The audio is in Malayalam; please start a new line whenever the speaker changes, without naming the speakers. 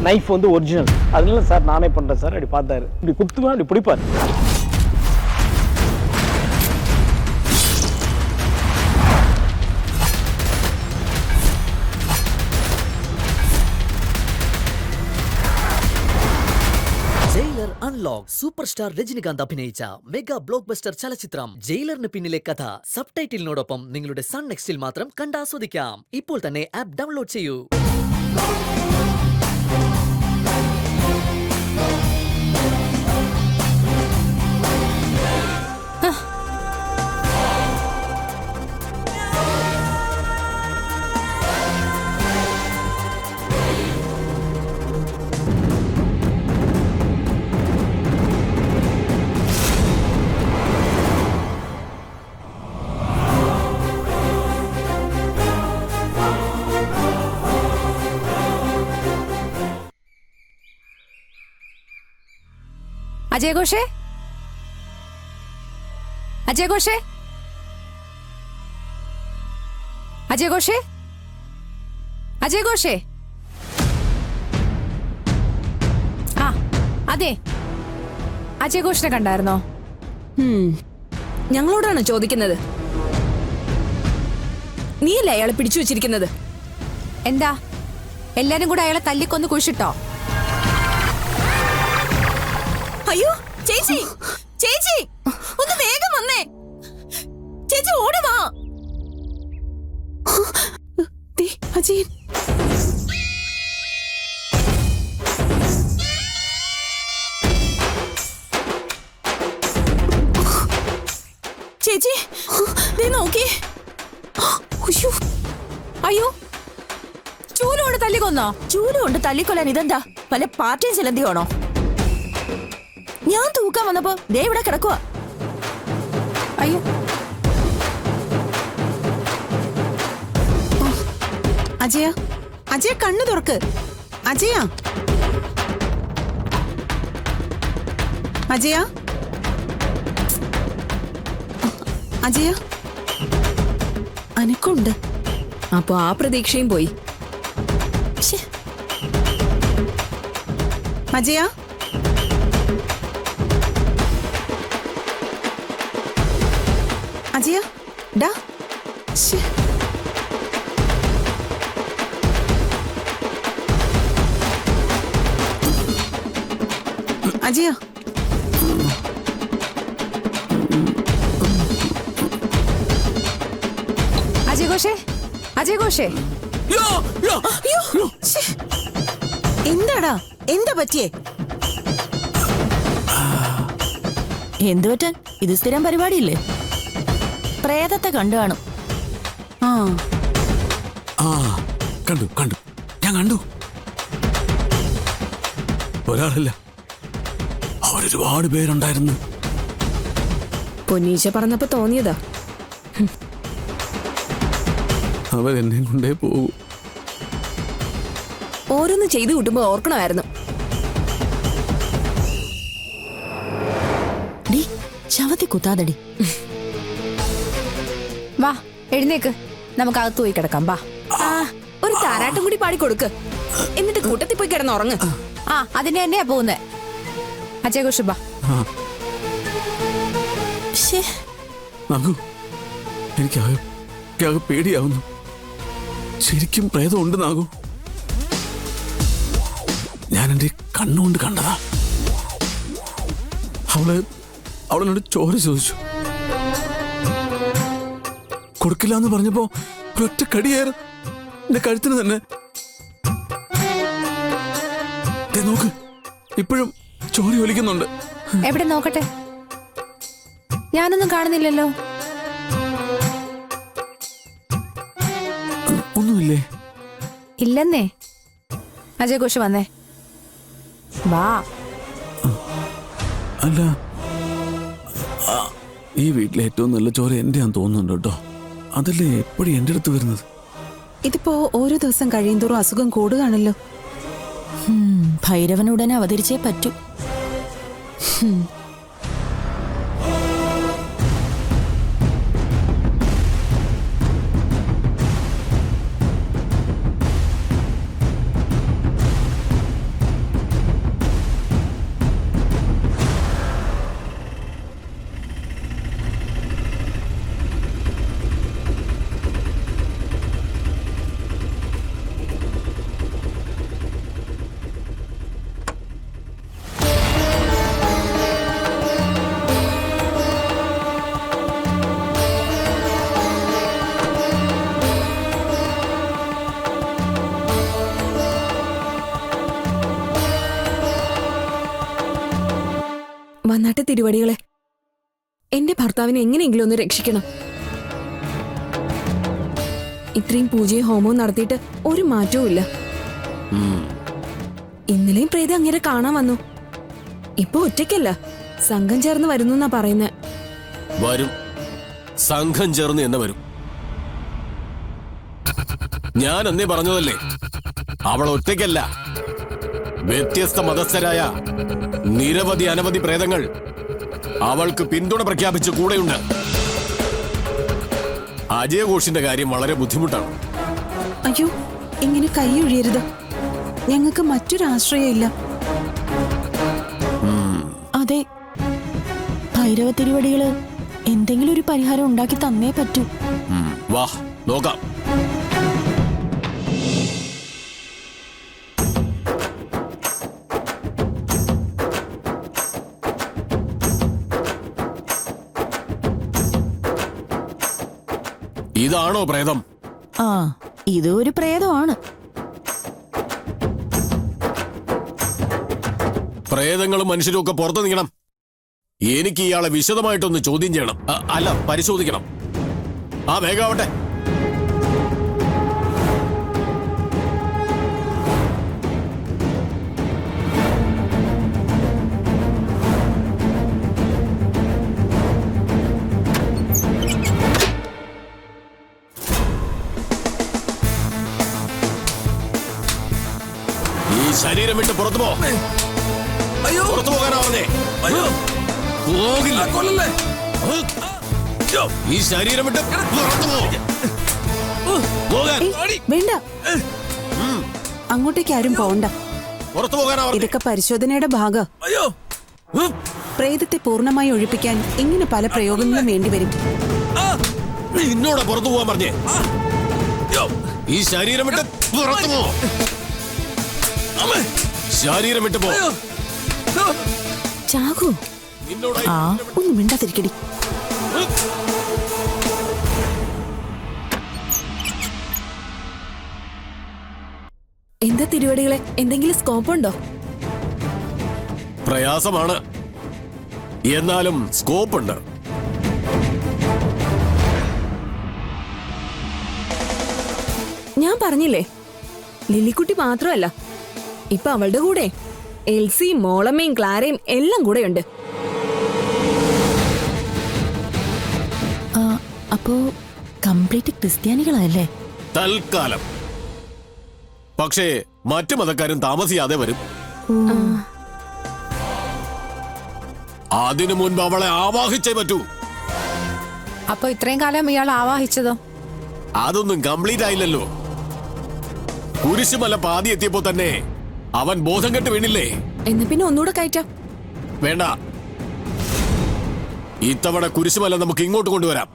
நைஃப் வந்து ஒரிஜினல். அதனால சார் நானே பண்ணுறேன் சார். அப்படி பார்த்தாரு, இப்படி குத்துவேன், அப்படி பிடிப்பார்.
Jailer unlock super star Rajinikanth അഭിനയിച്ച മെഗാ ബ്ലോക്ക് ബസ്റ്റർ ചലച്ചിത്രം ജയിലറിന് പിന്നിലെ കഥ സബ് ടൈറ്റിലിനോടൊപ്പം നിങ്ങളുടെ സൺ നെക്സ്റ്റിൽ മാത്രം കണ്ടാസ്വദിക്കാം. ഇപ്പോൾ തന്നെ ആപ്പ് ഡൗൺലോഡ് ചെയ്യൂ.
അജയ് ഘോഷേ, അജയ് ഘോഷേ, അജയ് ഘോഷേ, അജയ് ഘോഷേ. ആ അതെ, അജയ് ഘോഷിനെ കണ്ടായിരുന്നോ?
ഞങ്ങളോടാണ് ചോദിക്കുന്നത്. നീയല്ലേ അയാളെ പിടിച്ചു വെച്ചിരിക്കുന്നത്?
എന്താ എല്ലാരും കൂടെ അയാളെ തല്ലിക്കൊന്ന് കുഴിച്ചിട്ടോ?
അയ്യോ ചേച്ചി, ചേച്ചി ഒന്ന് വേഗം വന്നേ. ചേച്ചി ഓടി വാ. അജയൻ ചേച്ചി നോക്കി.
അയ്യോ, ചൂലുകൊണ്ട് തല്ലിക്കൊന്നോ?
ചൂലുകൊണ്ട് തല്ലിക്കൊല്ലാൻ ഇതെന്താ വല്ല പാർട്ടിയും ചിലന്തിയാണോ? ഞാൻ തൂക്കാൻ വന്നപ്പോ ദേ ഇവിടെ കിടക്കുക.
അയ്യോ,
അജയ, അജയ കണ്ണു തുറക്ക്. അജയ, അജയ, അജയ.
അനക്കുണ്ട്. അപ്പൊ ആ പ്രതീക്ഷയും പോയി.
അജയ, അജയ, ഡാ. അജയ,
അജയ് ഘോഷേ, അജയ് ഘോഷേ.
എന്താടാ, എന്താ പറ്റിയേ?
എന്തു പറ്റാൻ, ഇത് സ്ഥിരം പരിപാടിയില്ലേ? പ്രേതത്തെ കണ്ടു കാണും.
ആ
കണ്ടു കണ്ടു, ഞാൻ കണ്ടു. ഒരാളല്ല, അവരൊരുപാട് പേരുണ്ടായിരുന്നു.
പൊന്നീച്ച പറഞ്ഞപ്പോ തോന്നിയതാ.
അവരെന്നെ കൊണ്ടേ പോകൂ.
ഓരോന്ന് ചെയ്തു കൂട്ടുമ്പോ ഓർക്കണമായിരുന്നു. ചവത്തി കുത്താതടി.
വാ എഴുന്നേക്ക്, നമുക്ക് അകത്ത് പോയി കിടക്കാം. വാ.
ഒരു താരാട്ടും കൂടി പാടിക്കൊടുക്ക്, എന്നിട്ട് കൂട്ടത്തിൽ പോയി കിടന്നുറങ്ങ്.
ആ അതിനെ തന്നെയാ പോകുന്നേ. അജയ് ഘോഷ് ബാ.
എനിക്കാകെ പേടിയാവുന്നു. ശരിക്കും പ്രേതമുണ്ട് നാഗു. ഞാൻ എന്റെ കണ്ണുകൊണ്ട് കണ്ടതാ. അവളെന്നോട് ചോര ചോദിച്ചു. കൊടുക്കില്ല എന്ന് പറഞ്ഞപ്പോ ഒറ്റ കടിയേറ് എന്റെ കഴുത്തിന് തന്നെ. നോക്ക്, ഇപ്പോഴും ചോര ഒലിക്കുന്നുണ്ട്.
എവിടെ നോക്കട്ടെ? ഞാനൊന്നും കാണുന്നില്ലല്ലോ.
ഒന്നുമില്ലേ?
ഇല്ലെന്നേ. അജയ് ഘോഷ് വന്നേ, വാ.
അല്ല, ഈ വീട്ടിലെ ഏറ്റവും നല്ല ചോര എന്റെയാന്ന് തോന്നുന്നുണ്ട് കേട്ടോ. അതല്ലേ എപ്പോഴും എന്റെ അടുത്ത് വരുന്നത്.
ഇതിപ്പോ ഓരോ ദിവസം കഴിയുന്തോറും അസുഖം കൂടുകയാണല്ലോ.
ഭൈരവനുടനെ അവതരിച്ചേ പറ്റൂ.
വന്നാട്ടെ തിരുവടികളെ, എന്റെ ഭർത്താവിനെ എങ്ങനെയെങ്കിലും ഒന്ന് രക്ഷിക്കണം. ഇത്രയും പൂജയും ഹോമവും നടത്തിയിട്ട് ഒരു മാറ്റവും ഇല്ല. ഇന്നലെയും പ്രേത അങ്ങനെ കാണാൻ വന്നു. ഇപ്പൊ ഒറ്റയ്ക്കല്ല, സംഘം ചേർന്ന് വരുന്നു എന്നാ പറയുന്നേ.
വരും, സംഘം ചേർന്ന് എന്ന് വരും. ഞാൻ എന്നേ പറഞ്ഞതല്ലേ, അവൾ ഒറ്റയ്ക്കല്ല. വ്യത്യസ്ത മതസ്ഥരായ നിരവധി അനവധി പ്രേതങ്ങൾ അവൾക്ക് പിന്തുണ പ്രഖ്യാപിച്ച് കൂടെയുണ്ട്. അജയഘോഷിന്റെ കാര്യം വളരെ ബുദ്ധിമുട്ടാണ്.
അയ്യോ, ഇങ്ങനെ കൈ ഒഴിയരുത്. ഞങ്ങൾക്ക് മറ്റൊരാശ്രയം ഇല്ല.
അതെ, ഭൈരവ തിരുവടികള് എന്തെങ്കിലും ഒരു പരിഹാരം ഉണ്ടാക്കി തന്നേ പറ്റൂ.
വാ നോക്കാം. ഇതാണോ പ്രേതം?
ആ, ഇത് ഒരു പ്രേതമാണ്.
പ്രേതങ്ങളും മനുഷ്യരും ഒക്കെ പുറത്തു നിൽക്കണം. എനിക്ക് ഇയാളെ വിശദമായിട്ടൊന്ന് ചോദ്യം ചെയ്യണം. അല്ല, പരിശോധിക്കണം. ആ, വേഗാവട്ടെ. ഈ ശരീരം വിട്ട് പുറത്തു പോ. പുറത്തു പോകാനാ പറഞ്ഞേ. പോകില്ല, കൊല്ലല്ലേ. ഈ ശരീരം വിട്ട് പുറത്തു പോകാൻ.
വേണ്ട, അങ്ങോട്ടേക്ക് ആരും പോണ്ട.
പുറത്തു പോകാനാ പറഞ്ഞേ.
ഇതൊക്കെ പരിശോധനയുടെ ഭാഗം. പ്രേതത്തെ പൂർണ്ണമായി ഒഴിപ്പിക്കാൻ ഇങ്ങനെ പല പ്രയോഗങ്ങളും വേണ്ടിവരും.
നിന്നോട് പുറത്തു പോകാൻ പറഞ്ഞേ. ഈ ശരീരം വിട്ട് പുറത്തു പോ. ശരീരം വിട്ട് പോ.
ചാകൂ,
നിന്നോട്
ഒന്നും മിണ്ടാതിരിക്കടി. എന്താ തിരുവടികളെ, എന്തെങ്കിലും സ്കോപ്പ് ഉണ്ടോ?
പ്രയാസമാണ്, എന്നാലും സ്കോപ്പ് ഉണ്ട്.
ഞാൻ പറഞ്ഞില്ലേ, ലില്ലിക്കുട്ടി മാത്രമല്ല, ഇപ്പൊ അവളുടെ കൂടെ എൽസിയും മോളമ്മയും ക്ലാരയും എല്ലാം കൂടെയുണ്ട്.
അപ്പോ കംപ്ലീറ്റ് ക്രിസ്ത്യാനികളല്ലേ?
തൽക്കാലം. പക്ഷേ മറ്റു മതക്കാരും താമസിയാതെ വരും. അതിനു മുൻപ് അവളെ ആവാഹിച്ചേ പറ്റൂ.
അപ്പൊ ഇത്രയും കാലം ഇയാൾ ആവാഹിച്ചതോ?
അതൊന്നും കംപ്ലീറ്റ് ആയില്ലല്ലോ. കുരിശുമല പാതി എത്തിയപ്പോ തന്നെ അവൻ ബോധം കെട്ട് വീണില്ലേ?
എന്നാ പിന്നെ ഒന്നുകൂടെ കയറ്റാം.
വേണ്ട, ഇത്തവണ കുരിശുമല നമുക്ക് ഇങ്ങോട്ട് കൊണ്ടുവരാം.